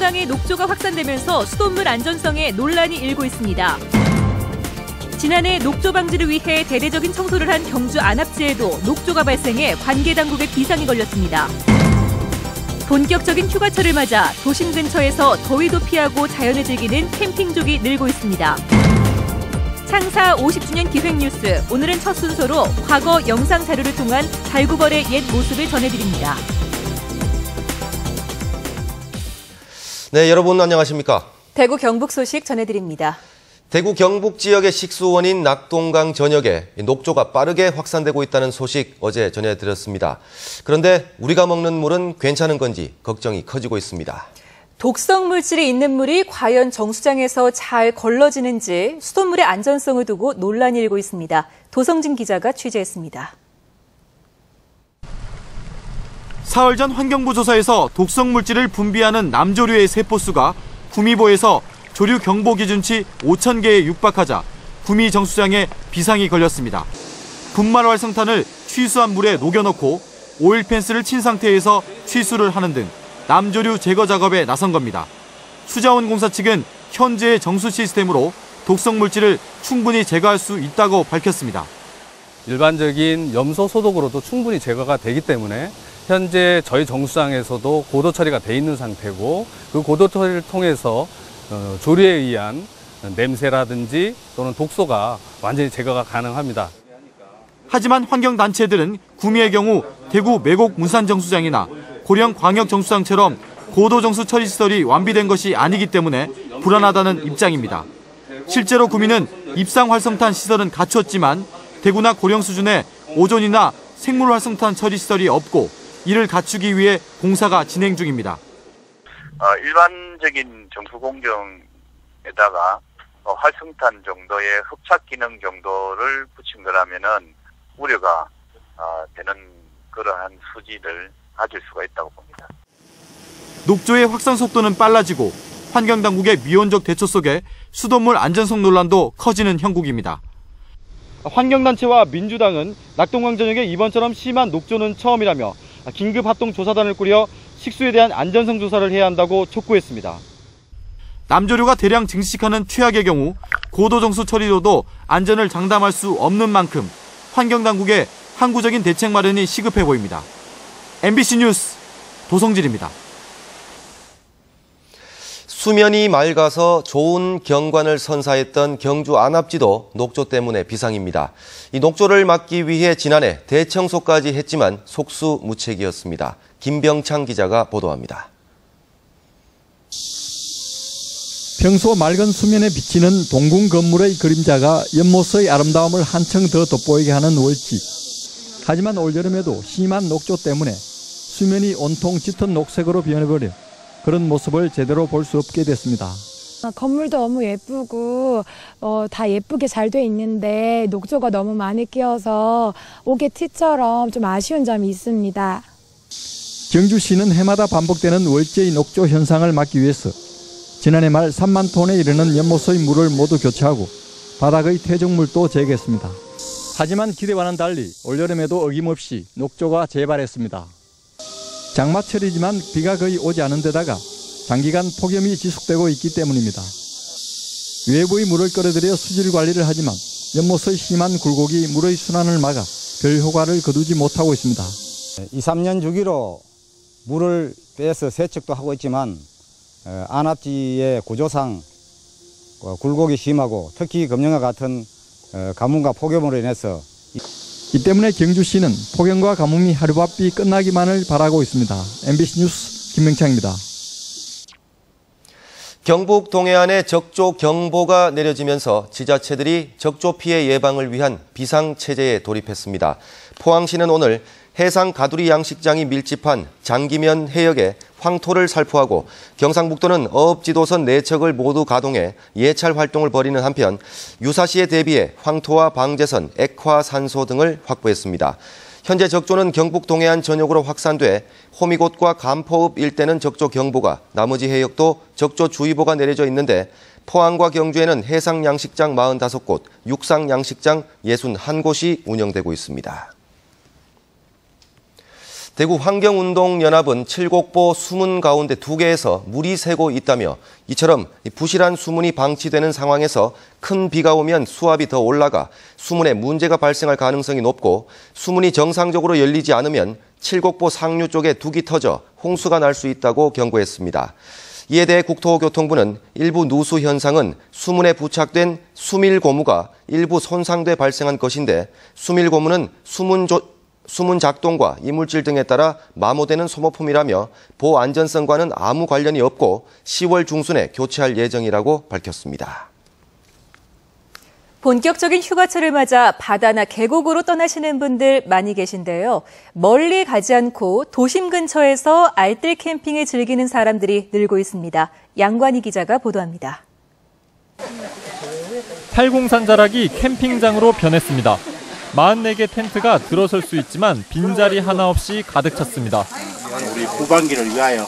정수장에 녹조가 확산되면서 수돗물 안전성에 논란이 일고 있습니다. 지난해 녹조 방지를 위해 대대적인 청소를 한 경주 안압지에도 녹조가 발생해 관계 당국에 비상이 걸렸습니다. 본격적인 휴가철을 맞아 도심 근처에서 더위도 피하고 자연을 즐기는 캠핑족이 늘고 있습니다. 창사 50주년 기획뉴스, 오늘은 첫 순서로 과거 영상 자료를 통한 발구벌의 옛 모습을 전해드립니다. 네, 여러분 안녕하십니까? 대구 경북 소식 전해드립니다. 대구 경북 지역의 식수원인 낙동강 전역에 녹조가 빠르게 확산되고 있다는 소식 어제 전해드렸습니다. 그런데 우리가 먹는 물은 괜찮은 건지 걱정이 커지고 있습니다. 독성 물질이 있는 물이 과연 정수장에서 잘 걸러지는지 수돗물의 안전성을 두고 논란이 일고 있습니다. 도성진 기자가 취재했습니다. 사흘 전 환경부 조사에서 독성 물질을 분비하는 남조류의 세포수가 구미보에서 조류 경보 기준치 5,000개에 육박하자 구미 정수장에 비상이 걸렸습니다. 분말 활성탄을 취수한 물에 녹여넣고 오일 펜스를 친 상태에서 취수를 하는 등 남조류 제거 작업에 나선 겁니다. 수자원공사 측은 현재의 정수 시스템으로 독성 물질을 충분히 제거할 수 있다고 밝혔습니다. 일반적인 염소 소독으로도 충분히 제거가 되기 때문에 현재 저희 정수장에서도 고도 처리가 돼 있는 상태고, 그 고도 처리를 통해서 조류에 의한 냄새라든지 또는 독소가 완전히 제거가 가능합니다. 하지만 환경단체들은 구미의 경우 대구 매곡 문산정수장이나 고령 광역정수장처럼 고도정수 처리시설이 완비된 것이 아니기 때문에 불안하다는 입장입니다. 실제로 구미는 입상활성탄 시설은 갖췄지만 대구나 고령 수준의 오존이나 생물활성탄 처리시설이 없고 이를 갖추기 위해 공사가 진행 중입니다. 일반적인 정수 공정에다가 활성탄 정도의 흡착 기능 정도를 붙인 거라면은 우려가 되는 그러한 수지를 가질 수가 있다고 봅니다. 녹조의 확산 속도는 빨라지고 환경당국의 미온적 대처 속에 수돗물 안전성 논란도 커지는 형국입니다. 환경단체와 민주당은 낙동강 전역에 이번처럼 심한 녹조는 처음이라며 긴급 합동 조사단을 꾸려 식수에 대한 안전성 조사를 해야 한다고 촉구했습니다. 남조류가 대량 증식하는 최악의 경우 고도정수 처리로도 안전을 장담할 수 없는 만큼 환경당국의 항구적인 대책 마련이 시급해 보입니다. MBC 뉴스 도성진입니다. 수면이 맑아서 좋은 경관을 선사했던 경주 안압지도 녹조 때문에 비상입니다. 이 녹조를 막기 위해 지난해 대청소까지 했지만 속수무책이었습니다. 김병창 기자가 보도합니다. 평소 맑은 수면에 비치는 동궁 건물의 그림자가 연못의 아름다움을 한층 더 돋보이게 하는 월지. 하지만 올여름에도 심한 녹조 때문에 수면이 온통 짙은 녹색으로 변해버려 그런 모습을 제대로 볼 수 없게 됐습니다. 건물도 너무 예쁘고 다 예쁘게 잘 돼 있는데 녹조가 너무 많이 끼어서 옥의 티처럼 좀 아쉬운 점이 있습니다. 경주시는 해마다 반복되는 월제의 녹조 현상을 막기 위해서 지난해 말 3만 톤에 이르는 연못의 물을 모두 교체하고 바닥의 퇴적물도 제거했습니다. 하지만 기대와는 달리 올여름에도 어김없이 녹조가 재발했습니다. 장마철이지만 비가 거의 오지 않은 데다가 장기간 폭염이 지속되고 있기 때문입니다. 외부의 물을 끌어들여 수질 관리를 하지만 연못의 심한 굴곡이 물의 순환을 막아 별 효과를 거두지 못하고 있습니다. 2, 3년 주기로 물을 빼서 세척도 하고 있지만 안압지의 구조상 굴곡이 심하고 특히 금년과 같은 가뭄과 폭염으로 인해서 이 때문에 경주시는 폭염과 가뭄이 하루바삐 끝나기만을 바라고 있습니다. MBC 뉴스 김명창입니다. 경북 동해안에 적조 경보가 내려지면서 지자체들이 적조 피해 예방을 위한 비상체제에 돌입했습니다. 포항시는 오늘 해상 가두리 양식장이 밀집한 장기면 해역에 황토를 살포하고 경상북도는 어업지도선 4척을 모두 가동해 예찰 활동을 벌이는 한편 유사시에 대비해 황토와 방제선, 액화산소 등을 확보했습니다. 현재 적조는 경북 동해안 전역으로 확산돼 호미곶과 감포읍 일대는 적조 경보가, 나머지 해역도 적조 주의보가 내려져 있는데 포항과 경주에는 해상 양식장 45곳, 육상 양식장 61곳이 운영되고 있습니다. 대구 환경운동연합은 칠곡보 수문 가운데 2개에서 물이 새고 있다며 이처럼 부실한 수문이 방치되는 상황에서 큰 비가 오면 수압이 더 올라가 수문에 문제가 발생할 가능성이 높고 수문이 정상적으로 열리지 않으면 칠곡보 상류 쪽에 둑이 터져 홍수가 날 수 있다고 경고했습니다. 이에 대해 국토교통부는 일부 누수 현상은 수문에 부착된 수밀고무가 일부 손상돼 발생한 것인데 수밀고무는 수문 작동과 이물질 등에 따라 마모되는 소모품이라며 보호 안전성과는 아무 관련이 없고 10월 중순에 교체할 예정이라고 밝혔습니다. 본격적인 휴가철을 맞아 바다나 계곡으로 떠나시는 분들 많이 계신데요. 멀리 가지 않고 도심 근처에서 알뜰 캠핑을 즐기는 사람들이 늘고 있습니다. 양관희 기자가 보도합니다. 팔공산 자락이 캠핑장으로 변했습니다. 44개 텐트가 들어설 수 있지만 빈자리 하나 없이 가득 찼습니다. 우리 후반기를 위하여!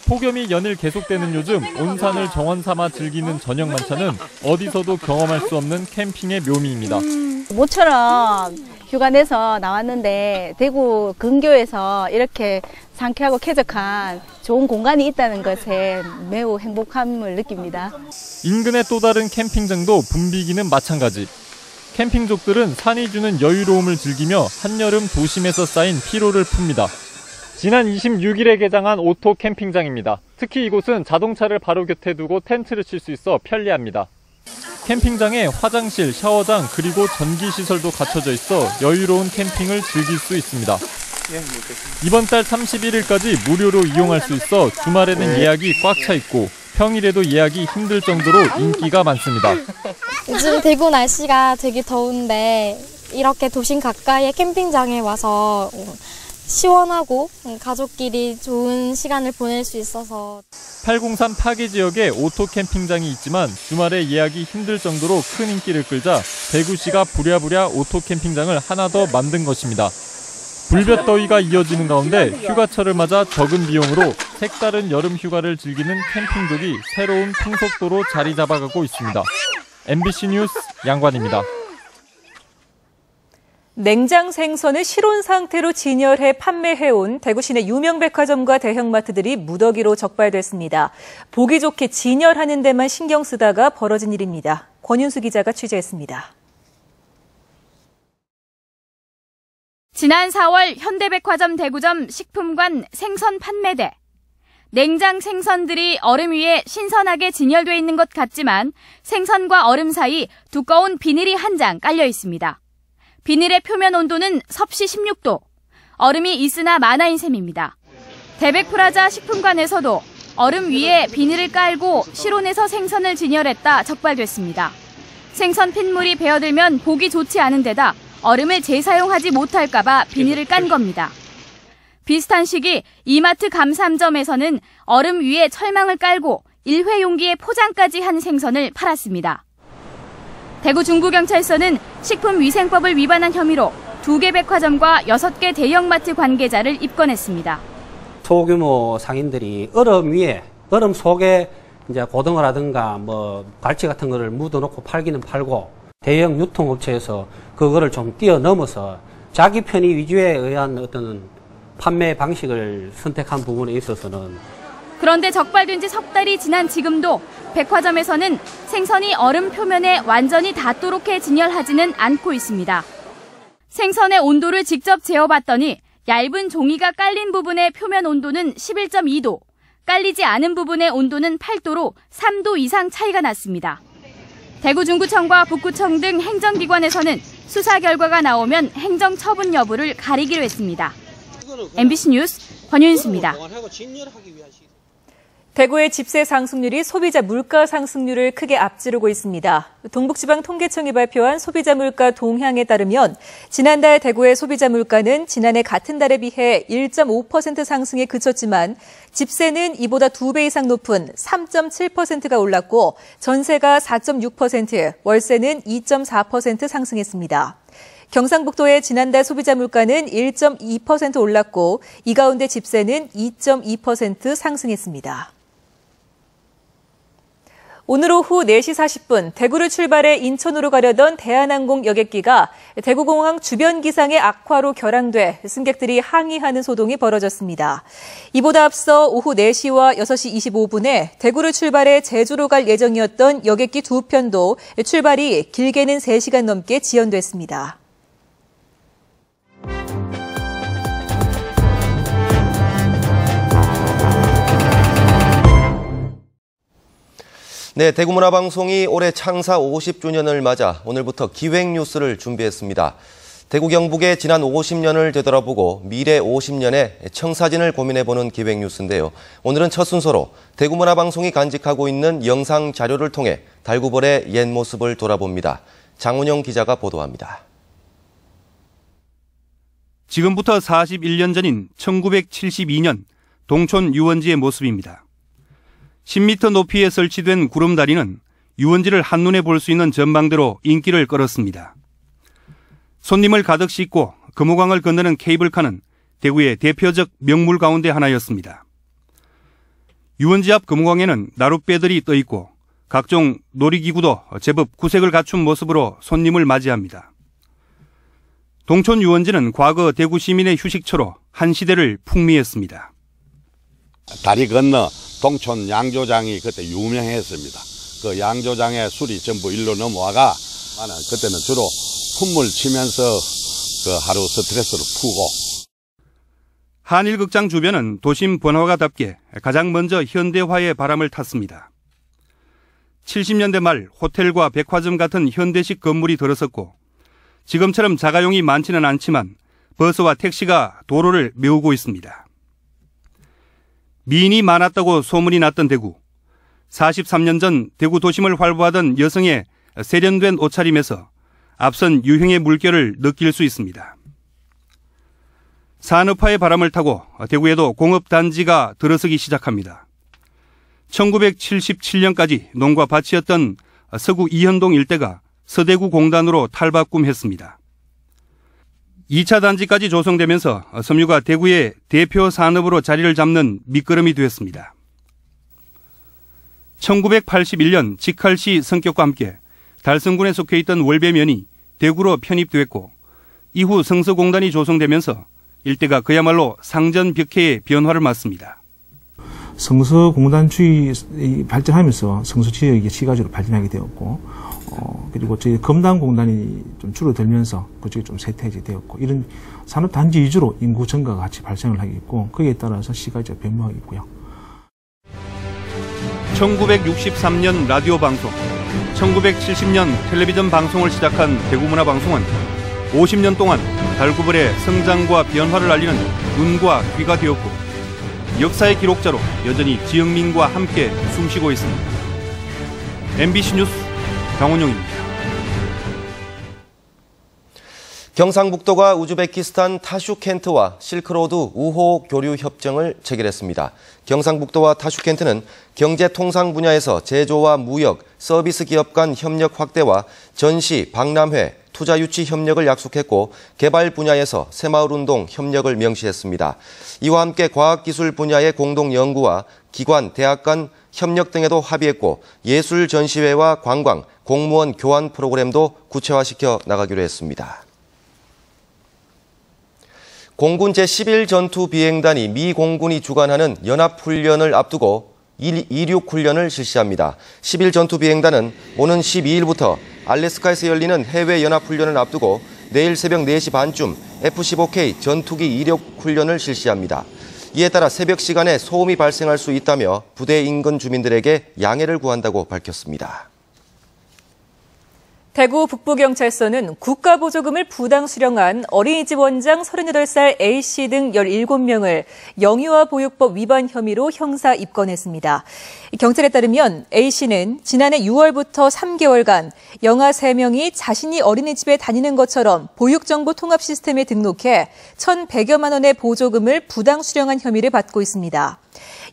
폭염이 연일 계속되는 요즘 온산을 정원 삼아 즐기는 저녁 만찬은 어디서도 경험할 수 없는 캠핑의 묘미입니다. 모처럼 휴가 내서 나왔는데 대구 근교에서 이렇게 상쾌하고 쾌적한 좋은 공간이 있다는 것에 매우 행복함을 느낍니다. 인근의 또 다른 캠핑장도 붐비기는 마찬가지. 캠핑족들은 산이 주는 여유로움을 즐기며 한여름 도심에서 쌓인 피로를 풉니다. 지난 26일에 개장한 오토 캠핑장입니다. 특히 이곳은 자동차를 바로 곁에 두고 텐트를 칠 수 있어 편리합니다. 캠핑장에 화장실, 샤워장 그리고 전기시설도 갖춰져 있어 여유로운 캠핑을 즐길 수 있습니다. 이번 달 31일까지 무료로 이용할 수 있어 주말에는 예약이 꽉 차 있고 평일에도 예약이 힘들 정도로 인기가 많습니다. 요즘 대구 날씨가 되게 더운데 이렇게 도심 가까이의 캠핑장에 와서 시원하고 가족끼리 좋은 시간을 보낼 수 있어서. 팔공산 파괴 지역에 오토 캠핑장이 있지만 주말에 예약이 힘들 정도로 큰 인기를 끌자 대구시가 부랴부랴 오토 캠핑장을 하나 더 만든 것입니다. 불볕더위가 이어지는 가운데 휴가철을 맞아 적은 비용으로 색다른 여름 휴가를 즐기는 캠핑족이 새로운 풍속도로 자리 잡아가고 있습니다. MBC 뉴스 양관입니다. 냉장 생선을 실온 상태로 진열해 판매해온 대구 시내 유명 백화점과 대형마트들이 무더기로 적발됐습니다. 보기 좋게 진열하는 데만 신경 쓰다가 벌어진 일입니다. 권윤수 기자가 취재했습니다. 지난 4월 현대백화점 대구점 식품관 생선 판매대. 냉장 생선들이 얼음 위에 신선하게 진열돼 있는 것 같지만 생선과 얼음 사이 두꺼운 비닐이 한 장 깔려 있습니다. 비닐의 표면 온도는 섭씨 16도, 얼음이 있으나 많아인 셈입니다. 대백프라자 식품관에서도 얼음 위에 비닐을 깔고 실온에서 생선을 진열했다 적발됐습니다. 생선 핏물이 배어들면 보기 좋지 않은 데다 얼음을 재사용하지 못할까 봐 비닐을 깐 겁니다. 비슷한 시기 이마트 감삼점에서는 얼음 위에 철망을 깔고 일회용기에 포장까지 한 생선을 팔았습니다. 대구 중부경찰서는 식품위생법을 위반한 혐의로 2개 백화점과 6개 대형마트 관계자를 입건했습니다. 소규모 상인들이 얼음 위에, 얼음 속에 이제 고등어라든가 갈치 같은 거를 묻어놓고 팔기는 팔고 대형 유통업체에서 그거를 좀 뛰어넘어서 자기 편의 위주에 의한 어떤 판매 방식을 선택한 부분에 있어서는. 그런데 적발된 지 석 달이 지난 지금도 백화점에서는 생선이 얼음 표면에 완전히 닿도록 해 진열하지는 않고 있습니다. 생선의 온도를 직접 재어봤더니 얇은 종이가 깔린 부분의 표면 온도는 11.2도, 깔리지 않은 부분의 온도는 8도로 3도 이상 차이가 났습니다. 대구 중구청과 북구청 등 행정기관에서는 수사 결과가 나오면 행정처분 여부를 가리기로 했습니다. MBC 뉴스 권윤수입니다. 대구의 집세 상승률이 소비자 물가 상승률을 크게 앞지르고 있습니다. 동북지방통계청이 발표한 소비자 물가 동향에 따르면 지난달 대구의 소비자 물가는 지난해 같은 달에 비해 1.5% 상승에 그쳤지만 집세는 이보다 2배 이상 높은 3.7%가 올랐고 전세가 4.6%, 월세는 2.4% 상승했습니다. 경상북도의 지난달 소비자 물가는 1.2% 올랐고 이 가운데 집세는 2.2% 상승했습니다. 오늘 오후 4시 40분 대구를 출발해 인천으로 가려던 대한항공 여객기가 대구공항 주변 기상의 악화로 결항돼 승객들이 항의하는 소동이 벌어졌습니다. 이보다 앞서 오후 4시와 6시 25분에 대구를 출발해 제주로 갈 예정이었던 여객기 2편도 출발이 길게는 3시간 넘게 지연됐습니다. 네, 대구문화방송이 올해 창사 50주년을 맞아 오늘부터 기획뉴스를 준비했습니다. 대구 경북의 지난 50년을 되돌아보고 미래 50년의 청사진을 고민해보는 기획뉴스인데요. 오늘은 첫 순서로 대구문화방송이 간직하고 있는 영상 자료를 통해 달구벌의 옛 모습을 돌아봅니다. 장운영 기자가 보도합니다. 지금부터 41년 전인 1972년 동촌 유원지의 모습입니다. 10m 높이에 설치된 구름다리는 유원지를 한눈에 볼 수 있는 전망대로 인기를 끌었습니다. 손님을 가득 싣고 금호강을 건너는 케이블카는 대구의 대표적 명물 가운데 하나였습니다. 유원지 앞 금호강에는 나룻배들이 떠 있고 각종 놀이기구도 제법 구색을 갖춘 모습으로 손님을 맞이합니다. 동촌 유원지는 과거 대구 시민의 휴식처로 한 시대를 풍미했습니다. 다리 건너 동촌 양조장이 그때 유명했습니다. 그 양조장에 술이 전부 일로 넘어와가 그때는 주로 풋물 치면서 그 하루 스트레스를 푸고. 한일극장 주변은 도심 번화가답게 가장 먼저 현대화의 바람을 탔습니다. 70년대 말 호텔과 백화점 같은 현대식 건물이 들어섰고 지금처럼 자가용이 많지는 않지만 버스와 택시가 도로를 메우고 있습니다. 미인이 많았다고 소문이 났던 대구. 43년 전 대구 도심을 활보하던 여성의 세련된 옷차림에서 앞선 유행의 물결을 느낄 수 있습니다. 산업화의 바람을 타고 대구에도 공업단지가 들어서기 시작합니다. 1977년까지 농가 밭이었던 서구 이현동 일대가 서대구 공단으로 탈바꿈했습니다. 2차 단지까지 조성되면서 섬유가 대구의 대표 산업으로 자리를 잡는 밑거름이 되었습니다. 1981년 직할시 성격과 함께 달성군에 속해 있던 월배면이 대구로 편입됐고 이후 성서공단이 조성되면서 일대가 그야말로 상전벽해의 변화를 맞습니다. 성서공단주의 발전하면서 성서지역이 시가지로 발전하게 되었고 그리고 저희 검단공단이 좀 줄어들면서 그쪽이 좀 쇠퇴되었고 이런 산업단지 위주로 인구 증가가 같이 발생을 하게 있고 거기에 따라서 시가지가 변모하게 있고요. 1963년 라디오 방송, 1970년 텔레비전 방송을 시작한 대구문화방송은 50년 동안 달구벌의 성장과 변화를 알리는 눈과 귀가 되었고 역사의 기록자로 여전히 지역민과 함께 숨쉬고 있습니다. MBC 뉴스 장원영입니다. 경상북도가 우즈베키스탄 타슈켄트와 실크로드 우호 교류 협정을 체결했습니다. 경상북도와 타슈켄트는 경제 통상 분야에서 제조와 무역, 서비스 기업 간 협력 확대와 전시, 박람회, 투자 유치 협력을 약속했고 개발 분야에서 새마을운동 협력을 명시했습니다. 이와 함께 과학기술 분야의 공동 연구와 기관, 대학 간 협력 등에도 합의했고 예술 전시회와 관광, 공무원 교환 프로그램도 구체화시켜 나가기로 했습니다. 공군 제11전투비행단이 미 공군이 주관하는 연합훈련을 앞두고 이륙훈련을 실시합니다. 11전투비행단은 오는 12일부터 알래스카에서 열리는 해외 연합훈련을 앞두고 내일 새벽 4시 반쯤 F-15K 전투기 이륙훈련을 실시합니다. 이에 따라 새벽 시간에 소음이 발생할 수 있다며 부대 인근 주민들에게 양해를 구한다고 밝혔습니다. 대구 북부경찰서는 국가보조금을 부당 수령한 어린이집 원장 38살 A씨 등 17명을 영유아 보육법 위반 혐의로 형사 입건했습니다. 경찰에 따르면 A씨는 지난해 6월부터 3개월간 영아 3명이 자신이 어린이집에 다니는 것처럼 보육정보 통합 시스템에 등록해 1,100여만 원의 보조금을 부당 수령한 혐의를 받고 있습니다.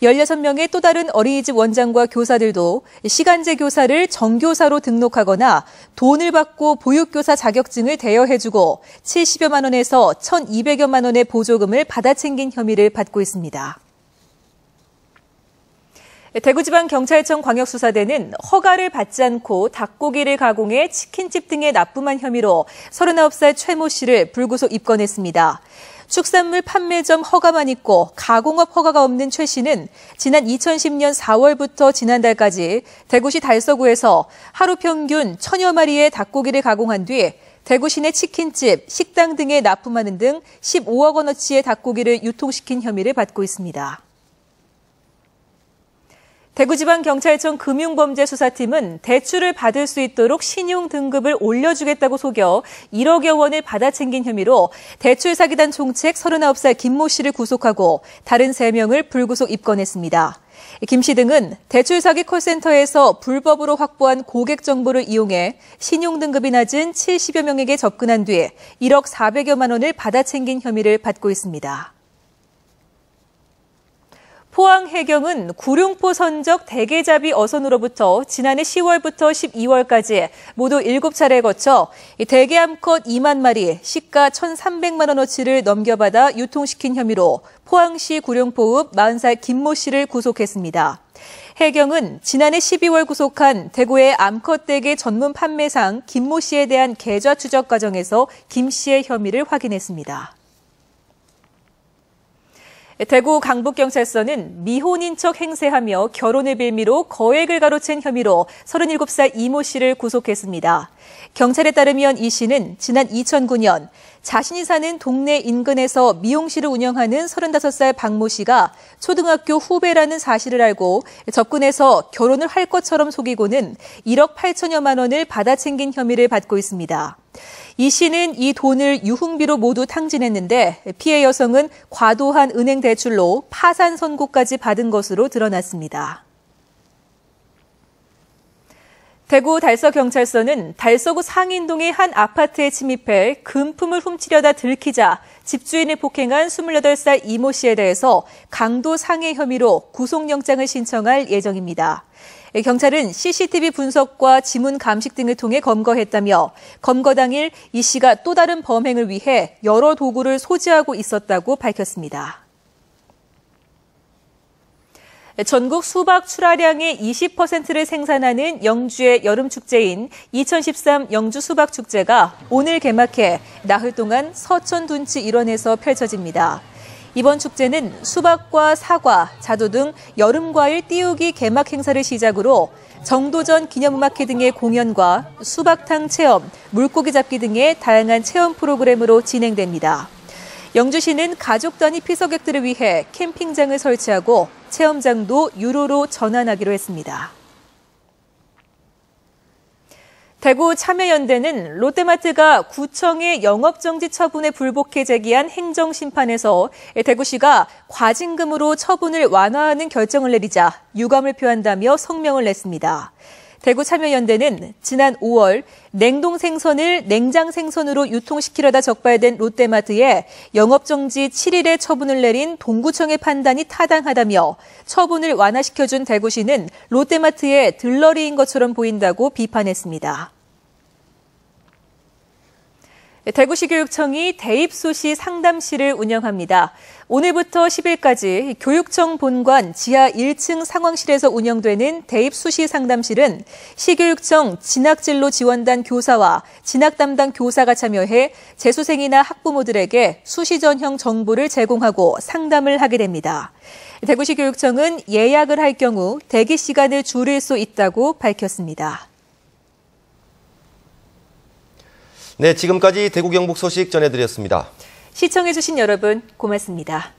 16명의 또 다른 어린이집 원장과 교사들도 시간제 교사를 정교사로 등록하거나 돈을 받고 보육교사 자격증을 대여해주고 70여만 원에서 1,200여만 원의 보조금을 받아 챙긴 혐의를 받고 있습니다. 대구지방경찰청 광역수사대는 허가를 받지 않고 닭고기를 가공해 치킨집 등에 납품한 혐의로 39살 최모 씨를 불구속 입건했습니다. 축산물 판매점 허가만 있고 가공업 허가가 없는 최 씨는 지난 2010년 4월부터 지난달까지 대구시 달서구에서 하루 평균 1000여 마리의 닭고기를 가공한 뒤 대구 시내 치킨집, 식당 등에 납품하는 등 15억 원어치의 닭고기를 유통시킨 혐의를 받고 있습니다. 대구지방경찰청 금융범죄수사팀은 대출을 받을 수 있도록 신용 등급을 올려주겠다고 속여 1억여 원을 받아챙긴 혐의로 대출 사기단 총책 39살 김모 씨를 구속하고 다른 3명을 불구속 입건했습니다. 김 씨 등은 대출 사기 콜센터에서 불법으로 확보한 고객 정보를 이용해 신용 등급이 낮은 70여 명에게 접근한 뒤 1억 400여만 원을 받아챙긴 혐의를 받고 있습니다. 포항 해경은 구룡포 선적 대게잡이 어선으로부터 지난해 10월부터 12월까지 모두 7차례에 거쳐 대게 암컷 2만 마리, 시가 1,300만 원어치를 넘겨받아 유통시킨 혐의로 포항시 구룡포읍 40살 김모 씨를 구속했습니다. 해경은 지난해 12월 구속한 대구의 암컷 대게 전문 판매상 김모 씨에 대한 계좌 추적 과정에서 김 씨의 혐의를 확인했습니다. 대구 강북경찰서는 미혼인 척 행세하며 결혼을 빌미로 거액을 가로챈 혐의로 37살 이모 씨를 구속했습니다. 경찰에 따르면 이 씨는 지난 2009년 자신이 사는 동네 인근에서 미용실을 운영하는 35살 박모 씨가 초등학교 후배라는 사실을 알고 접근해서 결혼을 할 것처럼 속이고는 1억 8천여만 원을 받아챙긴 혐의를 받고 있습니다. 이 씨는 이 돈을 유흥비로 모두 탕진했는데 피해 여성은 과도한 은행 대출로 파산 선고까지 받은 것으로 드러났습니다. 대구 달서경찰서는 달서구 상인동의 한 아파트에 침입해 금품을 훔치려다 들키자 집주인을 폭행한 28살 이모 씨에 대해서 강도 상해 혐의로 구속영장을 신청할 예정입니다. 경찰은 CCTV 분석과 지문 감식 등을 통해 검거했다며 검거 당일 이 씨가 또 다른 범행을 위해 여러 도구를 소지하고 있었다고 밝혔습니다. 전국 수박 출하량의 20%를 생산하는 영주의 여름축제인 2013 영주 수박축제가 오늘 개막해 나흘 동안 서천둔치 일원에서 펼쳐집니다. 이번 축제는 수박과 사과, 자두 등 여름과일 띄우기 개막 행사를 시작으로 정도전 기념음악회 등의 공연과 수박탕 체험, 물고기 잡기 등의 다양한 체험 프로그램으로 진행됩니다. 영주시는 가족 단위 피서객들을 위해 캠핑장을 설치하고 체험장도 유료로 전환하기로 했습니다. 대구 참여연대는 롯데마트가 구청의 영업정지 처분에 불복해 제기한 행정심판에서 대구시가 과징금으로 처분을 완화하는 결정을 내리자 유감을 표한다며 성명을 냈습니다. 대구 참여연대는 지난 5월 냉동 생선을 냉장 생선으로 유통시키려다 적발된 롯데마트에 영업정지 7일의 처분을 내린 동구청의 판단이 타당하다며 처분을 완화시켜준 대구시는 롯데마트의 들러리인 것처럼 보인다고 비판했습니다. 대구시 교육청이 대입수시 상담실을 운영합니다. 오늘부터 10일까지 교육청 본관 지하 1층 상황실에서 운영되는 대입수시 상담실은 시교육청 진학진로 지원단 교사와 진학 담당 교사가 참여해 재수생이나 학부모들에게 수시 전형 정보를 제공하고 상담을 하게 됩니다. 대구시 교육청은 예약을 할 경우 대기 시간을 줄일 수 있다고 밝혔습니다. 네, 지금까지 대구 경북 소식 전해드렸습니다. 시청해주신 여러분 고맙습니다.